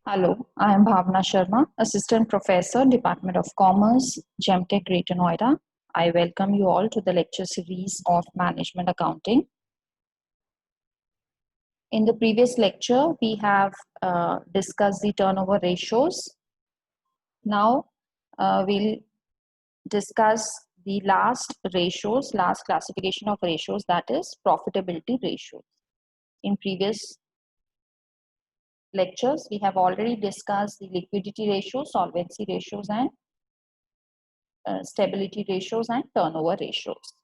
Hello, I am Bhavna Sharma, Assistant Professor, Department of Commerce, GemTech Greater Noida. I welcome you all to the lecture series of Management Accounting. In the previous lecture, we have discussed the turnover ratios. Now, we'll discuss the last classification of ratios, that is profitability ratios. In previous lectures, we have already discussed the liquidity ratios, solvency ratios, and stability ratios and turnover ratios.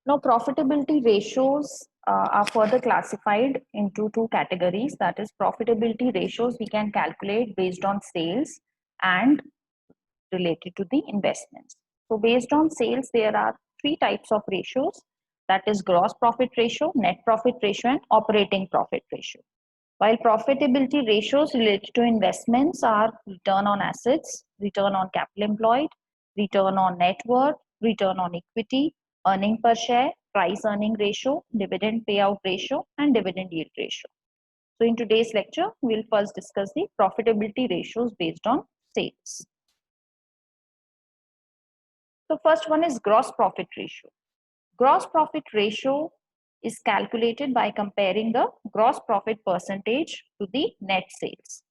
Now, profitability ratios are further classified into two categories. That is, profitability ratios we can calculate based on sales and related to the investments. So, based on sales, there are three types of ratios. That is gross profit ratio, net profit ratio, and operating profit ratio. While profitability ratios related to investments are return on assets, return on capital employed, return on net worth, return on equity, earning per share, price earning ratio, dividend payout ratio, and dividend yield ratio. So in today's lecture, we'll first discuss the profitability ratios based on sales. So first one is gross profit ratio. Gross profit ratio is calculated by comparing the gross profit percentage to the net sales.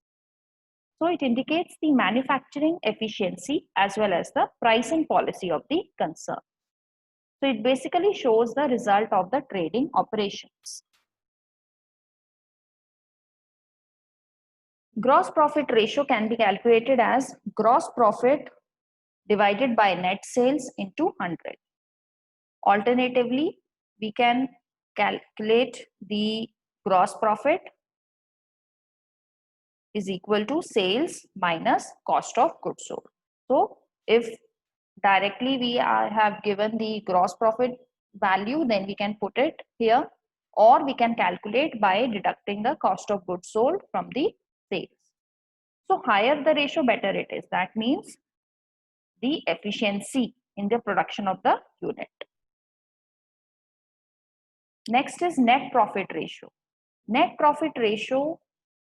So it indicates the manufacturing efficiency as well as the pricing policy of the concern. So it basically shows the result of the trading operations. Gross profit ratio can be calculated as gross profit divided by net sales into 100. Alternatively, we can calculate the gross profit is equal to sales minus cost of goods sold. So if directly we have given the gross profit value, then we can put it here, or we can calculate by deducting the cost of goods sold from the sales. So higher the ratio, better it is. That means the efficiency in the production of the unit. Next is net profit ratio. Net profit ratio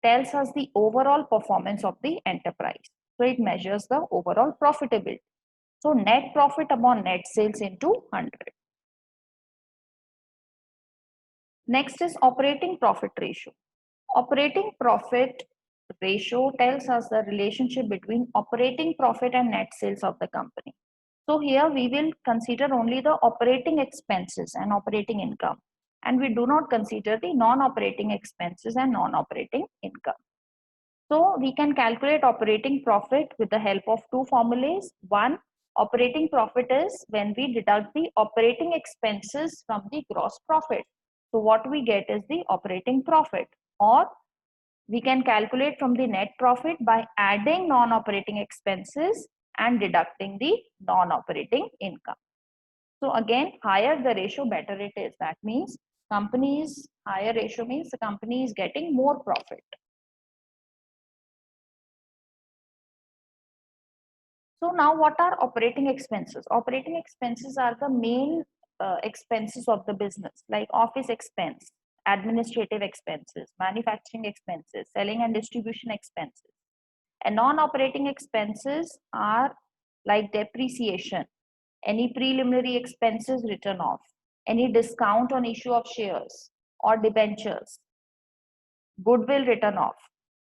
tells us the overall performance of the enterprise. So it measures the overall profitability. So net profit upon net sales into 100. Next is operating profit ratio. Operating profit ratio tells us the relationship between operating profit and net sales of the company. So here we will consider only the operating expenses and operating income, and we do not consider the non-operating expenses and non-operating income. So we can calculate operating profit with the help of two formulas. One, operating profit is when we deduct the operating expenses from the gross profit. So what we get is the operating profit, or we can calculate from the net profit by adding non-operating expenses and deducting the non-operating income. So again, higher the ratio, better it is. That means company's higher ratio means the company is getting more profit. So now what are operating expenses? Operating expenses are the main expenses of the business, like office expense, administrative expenses, manufacturing expenses, selling and distribution expenses. And non-operating expenses are like depreciation, any preliminary expenses written off, any discount on issue of shares or debentures, goodwill written off,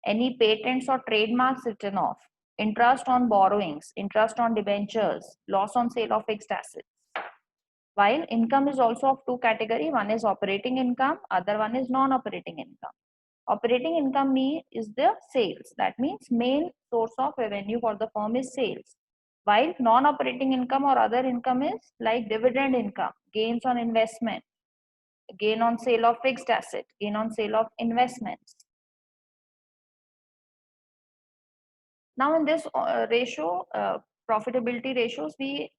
any patents or trademarks written off, interest on borrowings, interest on debentures, loss on sale of fixed assets. While income is also of two categories, one is operating income, other one is non-operating income. Operating income is the sales. That means main source of revenue for the firm is sales. While non-operating income or other income is like dividend income, gains on investment, gain on sale of fixed asset, gain on sale of investments. Now in this profitability ratios, we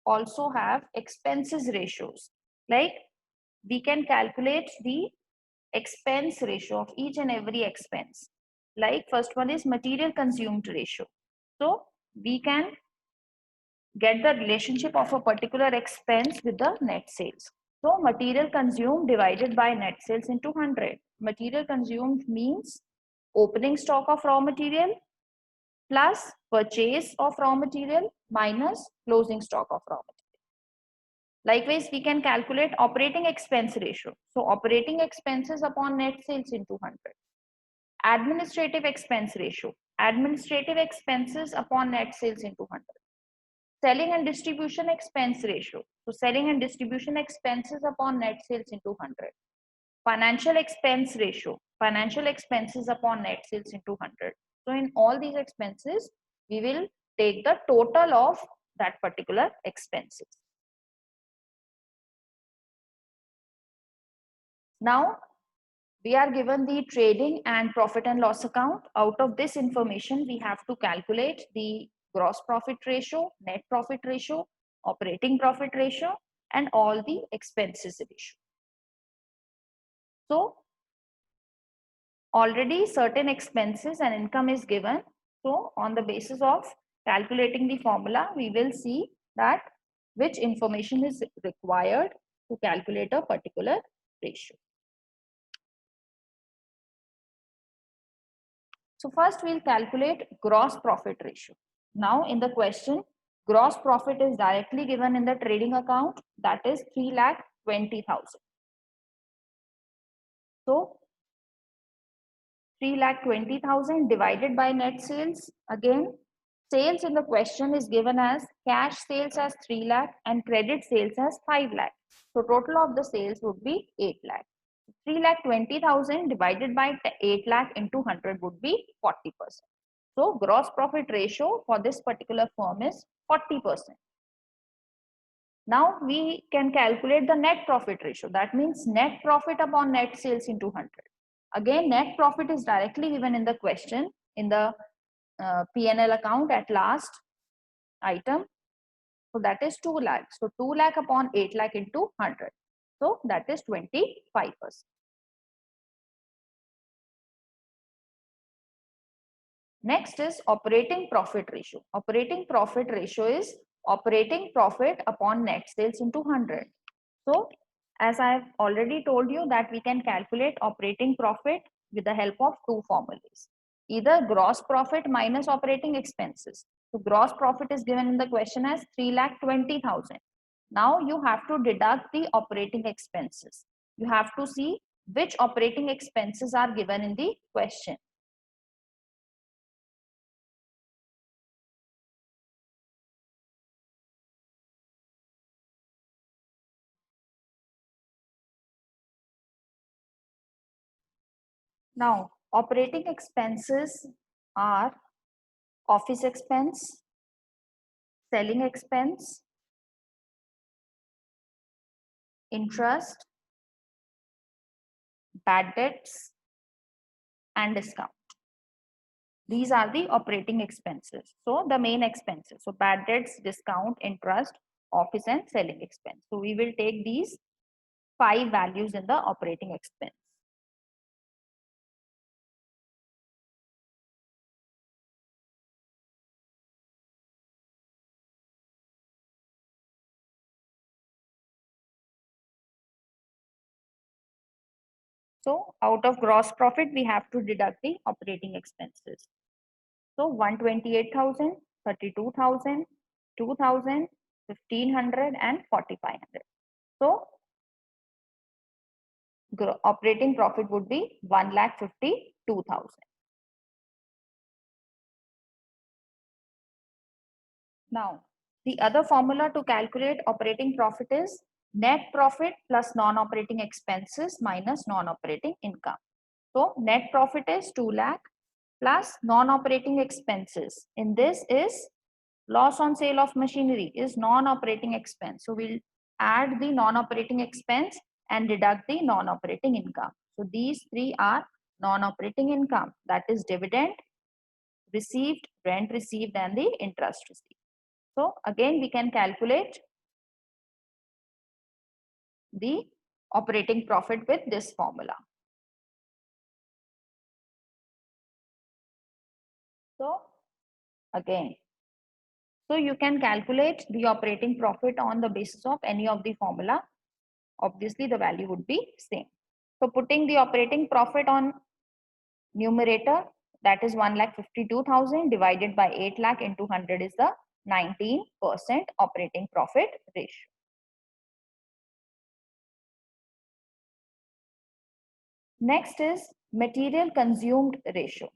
also have expenses ratios. Like we can calculate the expense ratio of each and every expense. Like first one is material consumed ratio. So we can get the relationship of a particular expense with the net sales. So material consumed divided by net sales into 100. Material consumed means opening stock of raw material plus purchase of raw material minus closing stock of raw material. Likewise, we can calculate operating expense ratio. So operating expenses upon net sales into 100. Administrative expense ratio. Administrative expenses upon net sales into 100. Selling and distribution expense ratio. So selling and distribution expenses upon net sales into 100. Financial expense ratio. Financial expenses upon net sales into 100. So in all these expenses, we will take the total of that particular expenses. Now, we are given the trading and profit and loss account. Out of this information, we have to calculate the gross profit ratio, net profit ratio, operating profit ratio, and all the expenses ratio. So, already certain expenses and income is given. So, on the basis of calculating the formula, we will see that which information is required to calculate a particular ratio. So first we'll calculate gross profit ratio. Now in the question, gross profit is directly given in the trading account, that is 3,20,000. So 3,20,000 divided by net sales. Again, sales in the question is given as cash sales as 3 lakh and credit sales as 5 lakh. So total of the sales would be 8 lakh. 3,20,000 divided by 8 lakh into 100 would be 40%. So gross profit ratio for this particular firm is 40%. Now we can calculate the net profit ratio. That means net profit upon net sales into 100. Again, net profit is directly given in the question in the P&L account at last item. So that is 2 lakh. So 2 lakh upon 8 lakh into 100. So that is 25%. Next is operating profit ratio. Operating profit ratio is operating profit upon net sales into 100. So as I have already told you that we can calculate operating profit with the help of two formulas. Either gross profit minus operating expenses. So gross profit is given in the question as 3,20,000. Now you have to deduct the operating expenses. You have to see which operating expenses are given in the question. Now, operating expenses are office expense, selling expense, interest, bad debts, and discount. These are the operating expenses. So, the main expenses. So, bad debts, discount, interest, office and selling expense. So, we will take these 5 values in the operating expense. So out of gross profit, we have to deduct the operating expenses. So 128,000, 32,000, 2,000, 1,500 and 4,500. So operating profit would be 1,52,000. Now, the other formula to calculate operating profit is net profit plus non-operating expenses minus non-operating income. So net profit is 2 lakh plus non-operating expenses. In this is loss on sale of machinery is non-operating expense. So we'll add the non-operating expense and deduct the non-operating income. So these three are non-operating income, that is dividend received, rent received and the interest received. So again we can calculate the operating profit with this formula. So again, so you can calculate the operating profit on the basis of any of the formula. Obviously the value would be same. So putting the operating profit on numerator, that is 1,52,000 divided by 8 lakh into 100 is the 19% operating profit ratio. Next is material consumed ratio.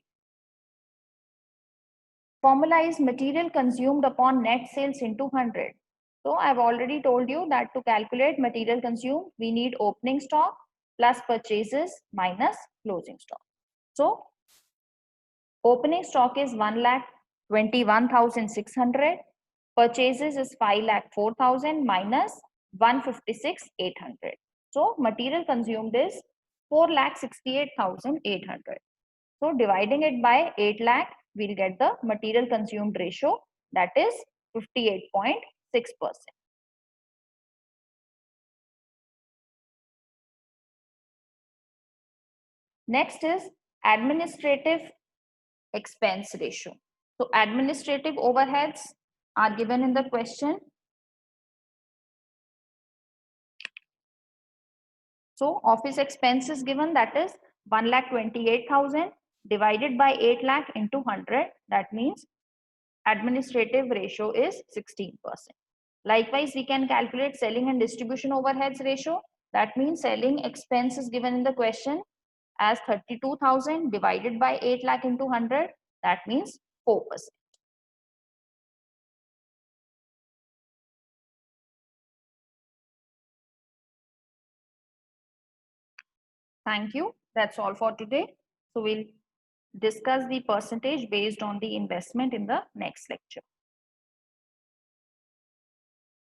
Formula is material consumed upon net sales into 100. So I've already told you that to calculate material consumed, we need opening stock plus purchases minus closing stock. So opening stock is 1,21,600. Purchases is 5,04,000 minus 156,800. So material consumed is 4,68,800. So dividing it by 8 lakh, we'll get the material consumed ratio, that is 58.6%. Next is administrative expense ratio. So administrative overheads are given in the question. So office expense is given, that is 1,28,000 divided by 8 lakh into 100. That means administrative ratio is 16%. Likewise, we can calculate selling and distribution overheads ratio. That means selling expense is given in the question as 32,000 divided by 8 lakh into 100. That means 4%. Thank you. That's all for today. So we'll discuss the percentage based on the investment in the next lecture.